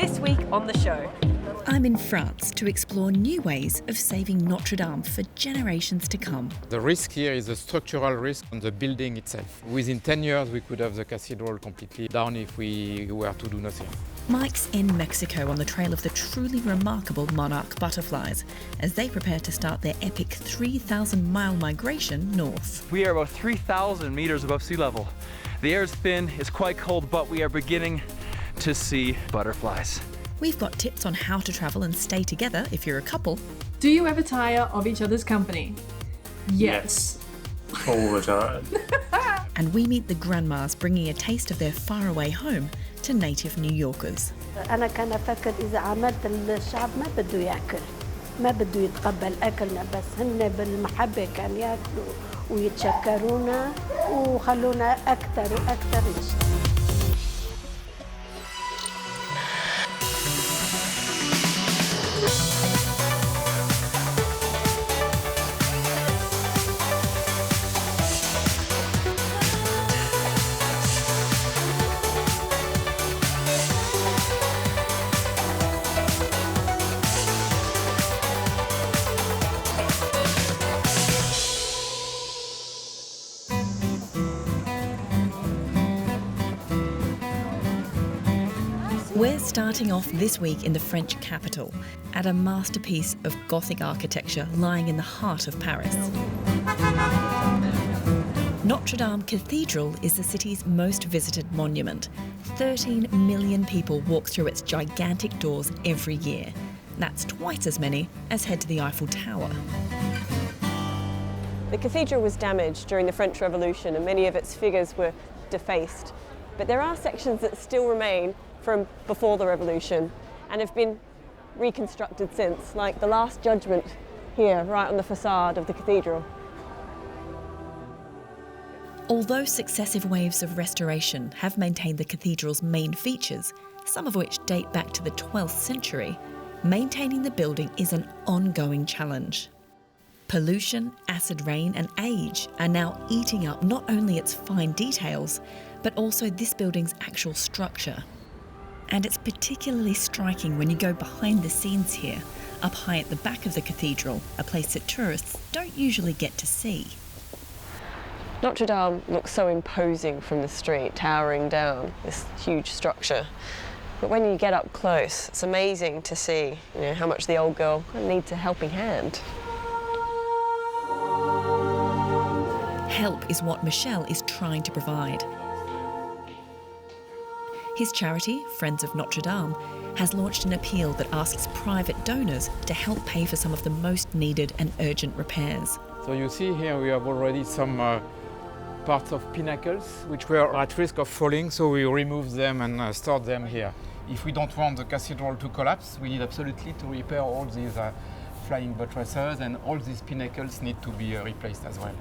This week on the show. I'm in France to explore new ways of saving Notre Dame for generations to come. The risk here is a structural risk on the building itself. Within 10 years, we could have the cathedral completely down if we were to do nothing. Mike's in Mexico on the trail of the truly remarkable Monarch Butterflies as they prepare to start their epic 3,000-mile migration north. We are about 3,000 meters above sea level. The air is thin, it's quite cold, but we are beginning to see butterflies. We've got tips on how to travel and stay together if you're a couple. Do you ever tire of each other's company? Yes. All the time. And we meet the grandmas bringing a taste of their faraway home to native New Yorkers. أنا كان أفكر إذا عملت الشعب ما بده يأكل ما بده يتقبل أكلنا بس هن بالمحبة كان يأكلوا ويتشكرونا وخلونا أكثر وأكثر نشتغل. We're starting off this week in the French capital at a masterpiece of Gothic architecture lying in the heart of Paris. Notre Dame Cathedral is the city's most visited monument. 13 million people walk through its gigantic doors every year. That's twice as many as head to the Eiffel Tower. The cathedral was damaged during the French Revolution and many of its figures were defaced. But there are sections that still remain from before the revolution and have been reconstructed since, like the Last Judgment here, right on the facade of the cathedral. Although successive waves of restoration have maintained the cathedral's main features, some of which date back to the 12th century, maintaining the building is an ongoing challenge. Pollution, acid rain and age are now eating up not only its fine details, but also this building's actual structure. And it's particularly striking when you go behind the scenes here, up high at the back of the cathedral, a place that tourists don't usually get to see. Notre Dame looks so imposing from the street, towering down, this huge structure. But when you get up close, it's amazing to see, how much the old girl needs a helping hand. Help is what Michel is trying to provide. His charity, Friends of Notre Dame, has launched an appeal that asks private donors to help pay for some of the most needed and urgent repairs. So you see here we have already some parts of pinnacles which were at risk of falling, so we removed them and stored them here. If we don't want the cathedral to collapse, we need absolutely to repair all these flying buttresses, and all these pinnacles need to be replaced as well.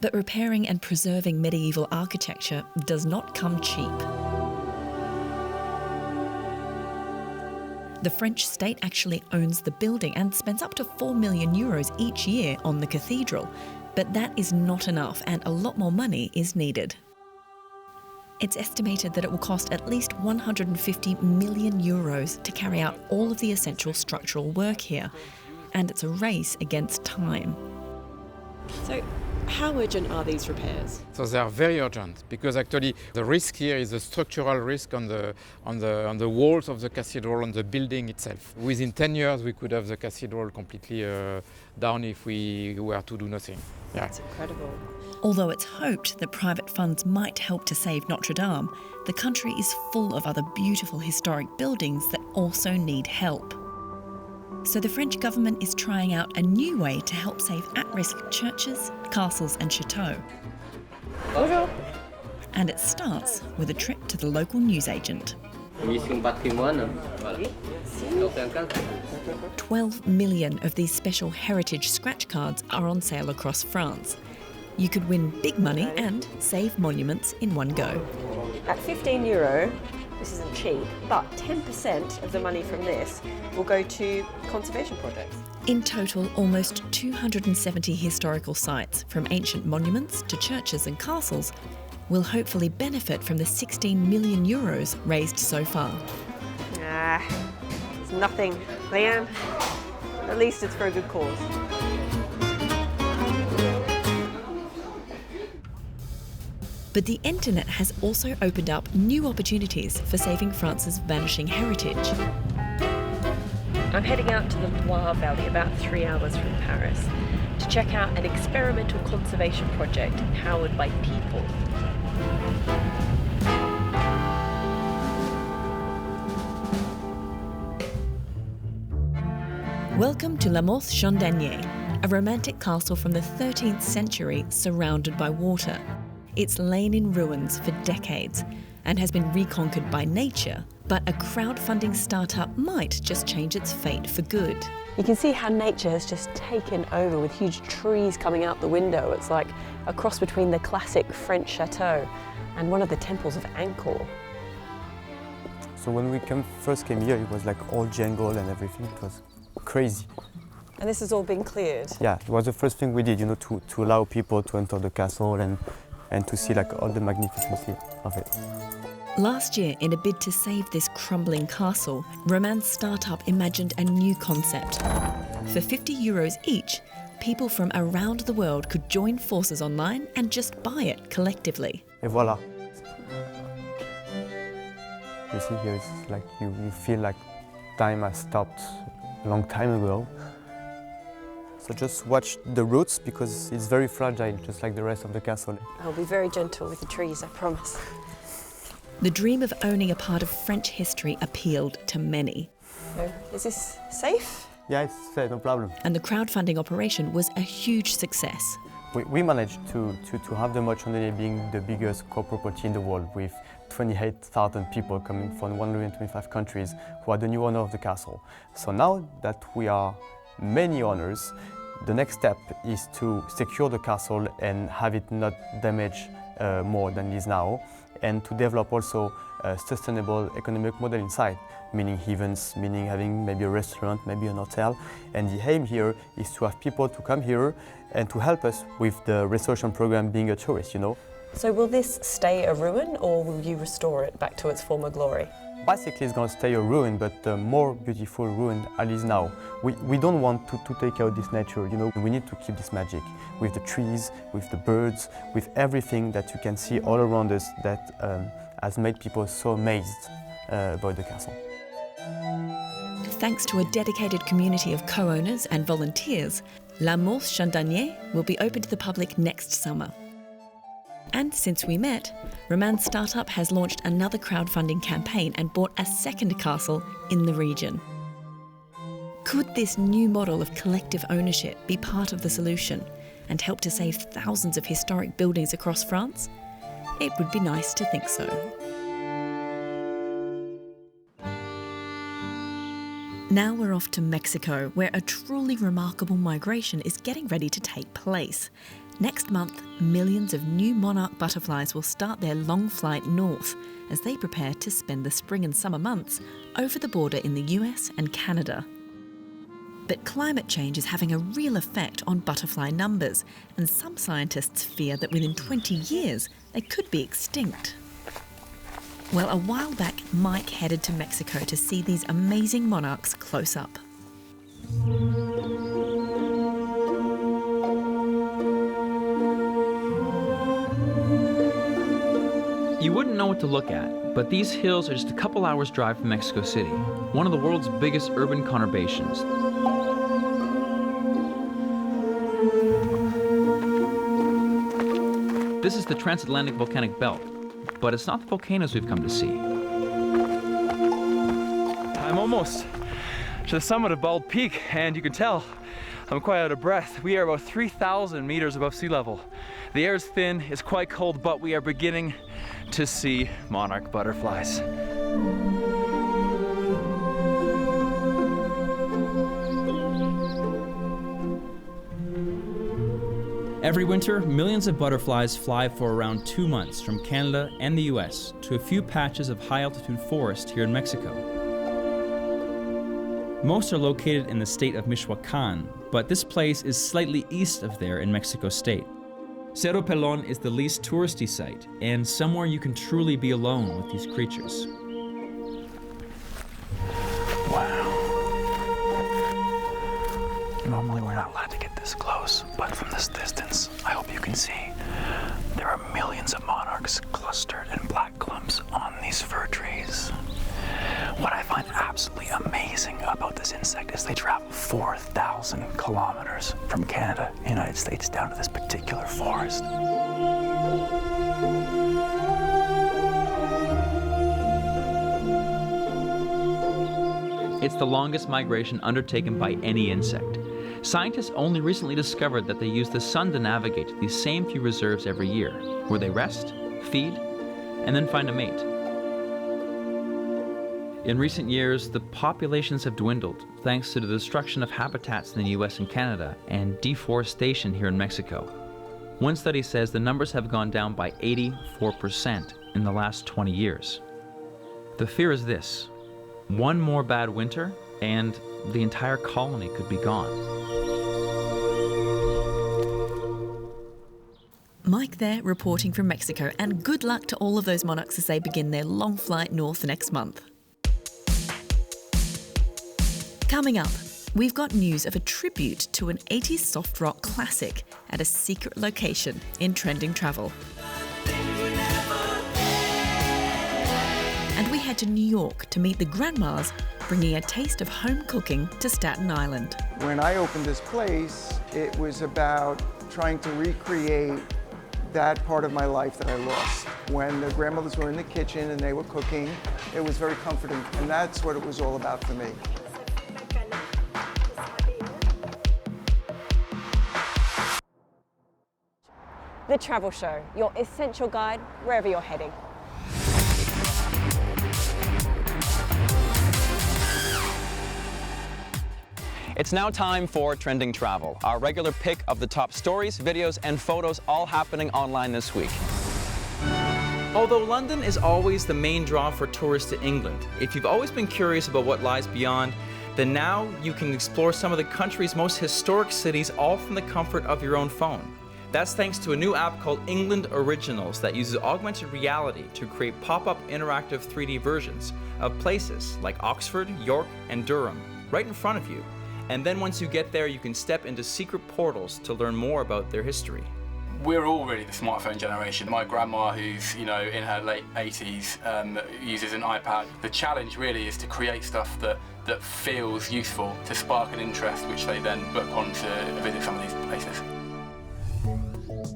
But repairing and preserving medieval architecture does not come cheap. The French state actually owns the building and spends up to €4 million each year on the cathedral, but that is not enough and a lot more money is needed. It's estimated that it will cost at least €150 million to carry out all of the essential structural work here, and it's a race against time. So, how urgent are these repairs? So they are very urgent because actually the risk here is a structural risk on the walls of the cathedral, on the building itself. Within 10 years, we could have the cathedral completely down if we were to do nothing. Yeah. That's incredible. Although it's hoped that private funds might help to save Notre Dame, the country is full of other beautiful historic buildings that also need help. So the French government is trying out a new way to help save at-risk churches, castles and chateaux. Bonjour. And it starts with a trip to the local newsagent. 12 million of these special heritage scratch cards are on sale across France. You could win big money and save monuments in one go. At €15, this isn't cheap, but 10% of the money from this will go to conservation projects. In total, almost 270 historical sites, from ancient monuments to churches and castles, will hopefully benefit from the 16 million euros raised so far. It's nothing, Leanne. At least it's for a good cause. But the internet has also opened up new opportunities for saving France's vanishing heritage. I'm heading out to the Loire Valley, about 3 hours from Paris, to check out an experimental conservation project powered by people. Welcome to La Mothe-Chandanier, a romantic castle from the 13th century surrounded by water. It's lain in ruins for decades and has been reconquered by nature, but a crowdfunding startup might just change its fate for good. You can see how nature has just taken over with huge trees coming out the window. It's like a cross between the classic French chateau and one of the temples of Angkor. So when we first came here, it was like all jungle and everything. It was crazy. And this has all been cleared? Yeah, it was the first thing we did, you know, to allow people to enter the castle and to see like all the magnificency of it. Last year, in a bid to save this crumbling castle, Roman's startup imagined a new concept. For 50 euros each, people from around the world could join forces online and just buy it collectively. Et voilà. You see here, it's like you feel like time has stopped a long time ago. So just watch the roots because it's very fragile, just like the rest of the castle. I'll be very gentle with the trees, I promise. The dream of owning a part of French history appealed to many. So, is this safe? Yeah, it's safe, no problem. And the crowdfunding operation was a huge success. We managed to have the Monarch being the biggest co-property in the world with 28,000 people coming from 125 countries who are the new owner of the castle. So now that we are many owners, the next step is to secure the castle and have it not damaged more than it is now, and to develop also a sustainable economic model inside, meaning events, meaning having maybe a restaurant, maybe an hotel. And the aim here is to have people to come here and to help us with the restoration program being a tourist, you know. So will this stay a ruin or will you restore it back to its former glory? Basically, it's going to stay a ruin, but a more beautiful ruin at least now. We don't want to take out this nature, you know. We need to keep this magic with the trees, with the birds, with everything that you can see all around us that has made people so amazed about the castle. Thanks to a dedicated community of co-owners and volunteers, La Mothe-Chandanier will be open to the public next summer. And since we met, Roman's startup has launched another crowdfunding campaign and bought a second castle in the region. Could this new model of collective ownership be part of the solution and help to save thousands of historic buildings across France? It would be nice to think so. Now we're off to Mexico, where a truly remarkable migration is getting ready to take place. Next month, millions of new monarch butterflies will start their long flight north as they prepare to spend the spring and summer months over the border in the US and Canada. But climate change is having a real effect on butterfly numbers, and some scientists fear that within 20 years they could be extinct. Well, a while back, Mike headed to Mexico to see these amazing monarchs close up. You wouldn't know what to look at, but these hills are just a couple hours drive from Mexico City, one of the world's biggest urban conurbations. This is the transatlantic volcanic belt, but it's not the volcanoes we've come to see. I'm almost to the summit of Bald Peak, and you can tell I'm quite out of breath. We are about 3,000 meters above sea level. The air is thin, it's quite cold, but we are beginning to see monarch butterflies. Every winter, millions of butterflies fly for around 2 months from Canada and the US to a few patches of high-altitude forest here in Mexico. Most are located in the state of Michoacán, but this place is slightly east of there in Mexico State. Cerro Pelon is the least touristy site and somewhere you can truly be alone with these creatures. Wow. Normally we're not allowed to get this close, but from this distance, I hope you can see there are millions of monarchs clustered in black clumps on these fir trees. What I find absolutely amazing about this insect is they travel 4,000 kilometers from Canada, United States, down to this particular forest. It's the longest migration undertaken by any insect. Scientists only recently discovered that they use the sun to navigate to these same few reserves every year, where they rest, feed, and then find a mate. In recent years, the populations have dwindled thanks to the destruction of habitats in the US and Canada and deforestation here in Mexico. One study says the numbers have gone down by 84% in the last 20 years. The fear is this: one more bad winter and the entire colony could be gone. Mike there reporting from Mexico, and good luck to all of those monarchs as they begin their long flight north next month. Coming up, we've got news of a tribute to an 80s soft rock classic at a secret location in trending travel. And we head to New York to meet the grandmas bringing a taste of home cooking to Staten Island. When I opened this place, it was about trying to recreate that part of my life that I lost. When the grandmothers were in the kitchen and they were cooking, it was very comforting, and that's what it was all about for me. The Travel Show, your essential guide wherever you're heading. It's now time for Trending Travel, our regular pick of the top stories, videos, and photos all happening online this week. Although London is always the main draw for tourists to England, if you've always been curious about what lies beyond, then now you can explore some of the country's most historic cities all from the comfort of your own phone. That's thanks to a new app called England Originals that uses augmented reality to create pop-up interactive 3D versions of places like Oxford, York, and Durham right in front of you. And then once you get there, you can step into secret portals to learn more about their history. We're all really the smartphone generation. My grandma, who's in her late 80s, uses an iPad. The challenge really is to create stuff that feels useful, to spark an interest, which they then book on to visit some of these places.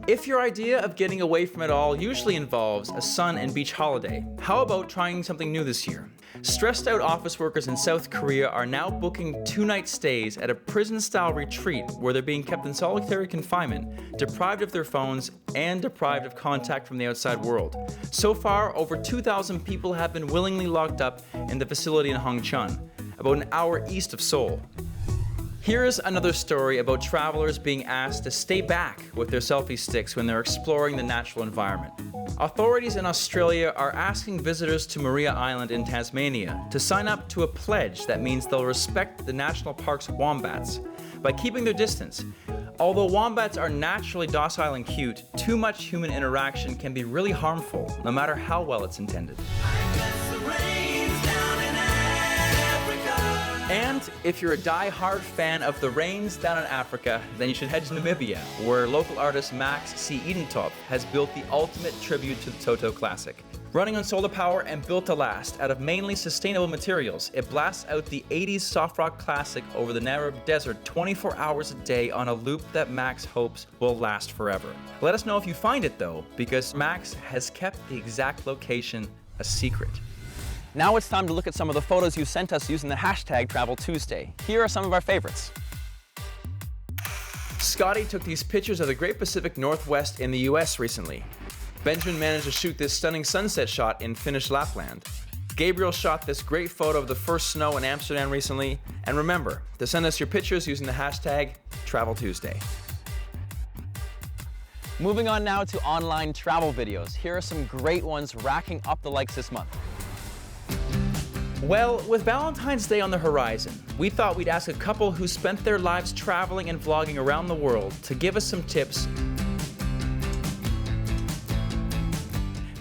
If your idea of getting away from it all usually involves a sun and beach holiday, how about trying something new this year? Stressed out office workers in South Korea are now booking 2-night stays at a prison-style retreat where they're being kept in solitary confinement, deprived of their phones, and deprived of contact from the outside world. So far, over 2,000 people have been willingly locked up in the facility in Hongchun, about an hour east of Seoul. Here's another story about travelers being asked to stay back with their selfie sticks when they're exploring the natural environment. Authorities in Australia are asking visitors to Maria Island in Tasmania to sign up to a pledge that means they'll respect the national park's wombats by keeping their distance. Although wombats are naturally docile and cute, too much human interaction can be really harmful, no matter how well it's intended. And if you're a die-hard fan of the rains down in Africa, then you should head to Namibia, where local artist Max C. Edentop has built the ultimate tribute to the Toto classic. Running on solar power and built to last out of mainly sustainable materials, it blasts out the 80s soft rock classic over the Namib Desert 24 hours a day on a loop that Max hopes will last forever. Let us know if you find it though, because Max has kept the exact location a secret. Now it's time to look at some of the photos you sent us using the hashtag TravelTuesday. Here are some of our favorites. Scotty took these pictures of the Great Pacific Northwest in the US recently. Benjamin managed to shoot this stunning sunset shot in Finnish Lapland. Gabriel shot this great photo of the first snow in Amsterdam recently. And remember to send us your pictures using the hashtag TravelTuesday. Moving on now to online travel videos. Here are some great ones racking up the likes this month. Well, with Valentine's Day on the horizon, we thought we'd ask a couple who spent their lives traveling and vlogging around the world to give us some tips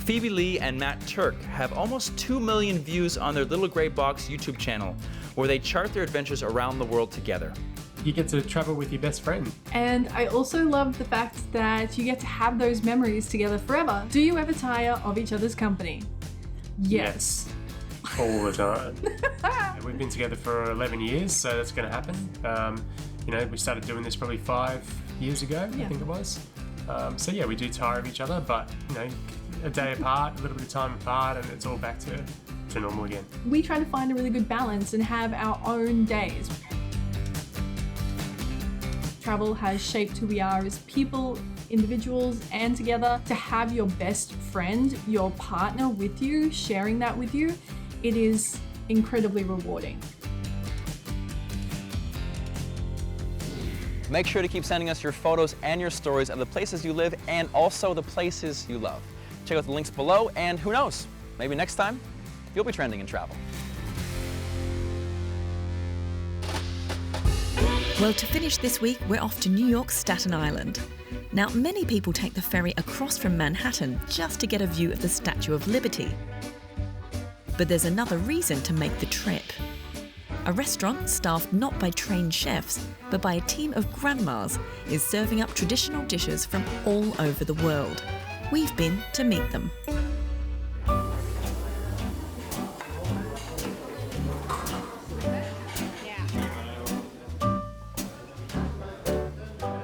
Phoebe Lee and Matt Turk have almost 2 million views on their Little Grey Box YouTube channel, where they chart their adventures around the world together. You get to travel with your best friend. And I also love the fact that you get to have those memories together forever. Do you ever tire of each other's company? Yes. All the time. We've been together for 11 years, so that's going to happen. You know, we started doing this probably 5 years ago, I think it was. So yeah, we do tire of each other, but you know, a day apart, a little bit of time apart, and it's all back to normal again. We try to find a really good balance and have our own days. Travel has shaped who we are as people, individuals, and together. To have your best friend, your partner with you, sharing that with you, it is incredibly rewarding. Make sure to keep sending us your photos and your stories of the places you live and also the places you love. Check out the links below, and who knows, maybe next time you'll be trending in travel. Well, to finish this week, we're off to New York's Staten Island. Now, many people take the ferry across from Manhattan just to get a view of the Statue of Liberty. But there's another reason to make the trip. A restaurant staffed not by trained chefs, but by a team of grandmas is serving up traditional dishes from all over the world. We've been to meet them.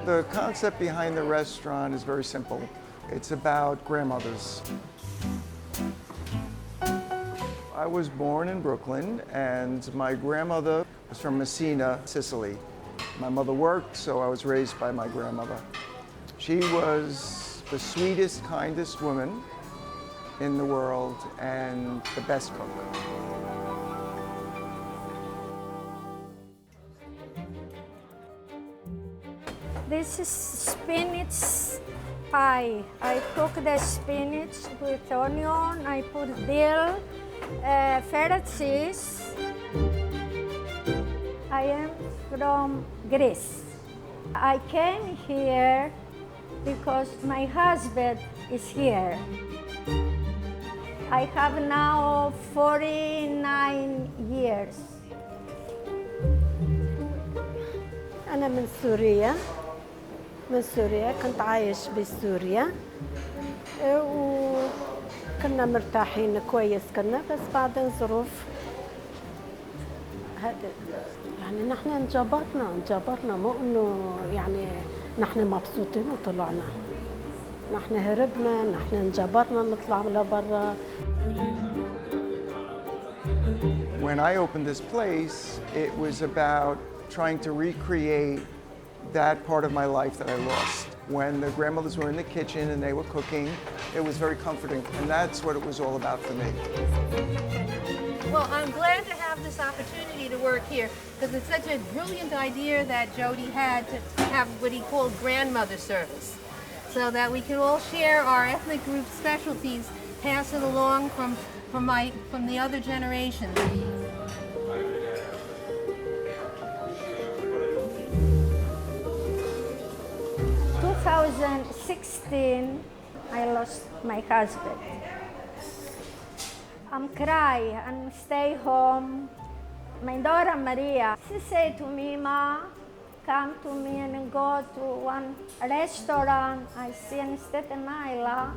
The concept behind the restaurant is very simple. It's about grandmothers. I was born in Brooklyn, and my grandmother was from Messina, Sicily. My mother worked, so I was raised by my grandmother. She was the sweetest, kindest woman in the world and the best cook. This is spinach pie. I cook the spinach with onion, I put dill, feta cheese. I am from Greece. I came here because my husband is here. I have now 49 years. أنا من سوريا. من سوريا كنت عايش بسوريا وكنا مرتاحين كويس كنا بس بعدين ظروف هذا يعني نحن انجبرنا مو انه يعني نحن مبسوطين وطلعنا نحن هربنا نحن انجبرنا نطلع لبرا. When I opened this place, it was about trying to recreate that part of my life that I lost. When the grandmothers were in the kitchen and they were cooking, it was very comforting, and that's what it was all about for me. Well, I'm glad to have this opportunity to work here because it's such a brilliant idea that Jody had to have what he called grandmother service, so that we could all share our ethnic group specialties, pass it along from the other generations. 2016, I lost my husband. I'm crying and stay home. My daughter Maria, she said to me, "Ma, come to me and go to one restaurant I see in Staten Island.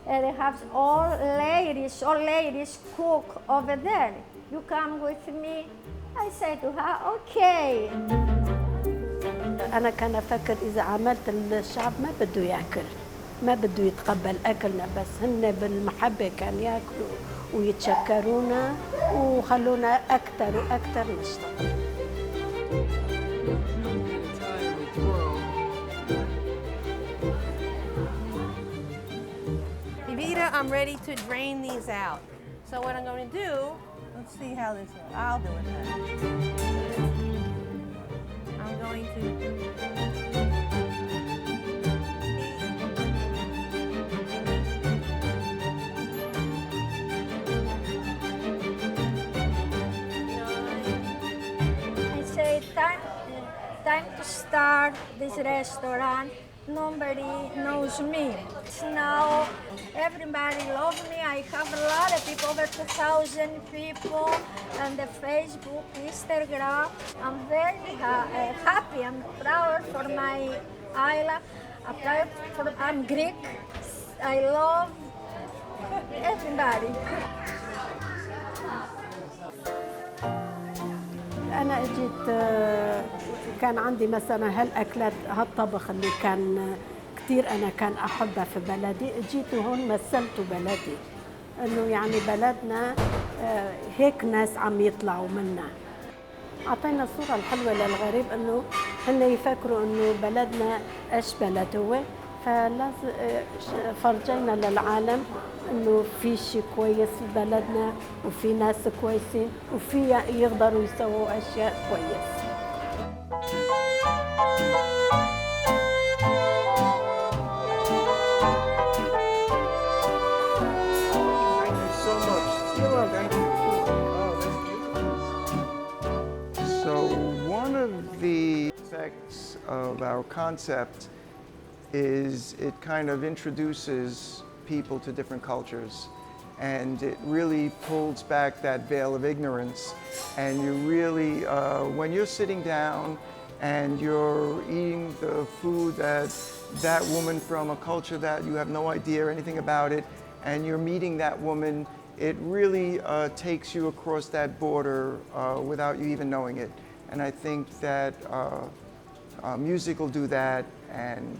They have all ladies cook over there. You come with me?" I said to her, "Okay." أنا كان أفكر إذا عملت الشعب ما بده يأكل ما بده يتقبل أكلنا بس هن بالمحبة كان يأكلوا ويتشكرونا وخلونا أكتر وأكتر نشتغل. Evita, I'm ready to drain these out. So what I'm going to do, let's see how this goes. I'll do it then. I'm going to time to start this restaurant. Nobody knows me. Now everybody loves me. I have a lot of people, over 2,000 people on the Facebook, Instagram. I'm very happy. I'm proud for my island. I'm Greek. I love everybody. أنا أجيت كان عندي مثلا هالأكلات هالطبخ اللي كان كثير أنا كان أحبها في بلدي، جيت هون مثلت بلدي إنه يعني بلدنا هيك ناس عم يطلعوا منا. أعطينا الصورة الحلوة للغريب إنه هن يفكروا إنه بلدنا إيش بلد هو، فلازم فرجينا للعالم إنه في شيء كويس في بلدنا وفي ناس كويسين وفي يقدروا يسووا أشياء كويسة. The effects of our concept is it kind of introduces people to different cultures, and it really pulls back that veil of ignorance, and you really when you're sitting down and you're eating the food that woman from a culture that you have no idea anything about it, and you're meeting that woman, it really takes you across that border without you even knowing it. And I think that music will do that, and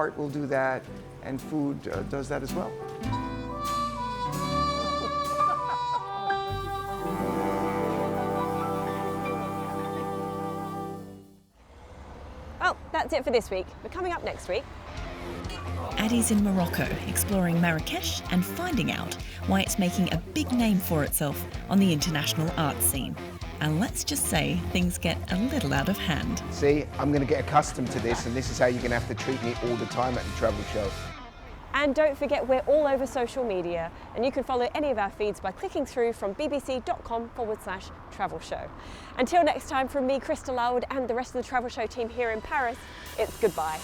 art will do that, and food does that as well. Well, that's it for this week. But coming up next week, Addie's in Morocco, exploring Marrakesh and finding out why it's making a big name for itself on the international art scene. And let's just say things get a little out of hand. See, I'm going to get accustomed to this, and this is how you're going to have to treat me all the time at the travel show. and don't forget we're all over social media, and you can follow any of our feeds by clicking through from bbc.com/travel show. Until next time, from me, Crystal Lowd, and the rest of the Travel Show team here in Paris, it's goodbye.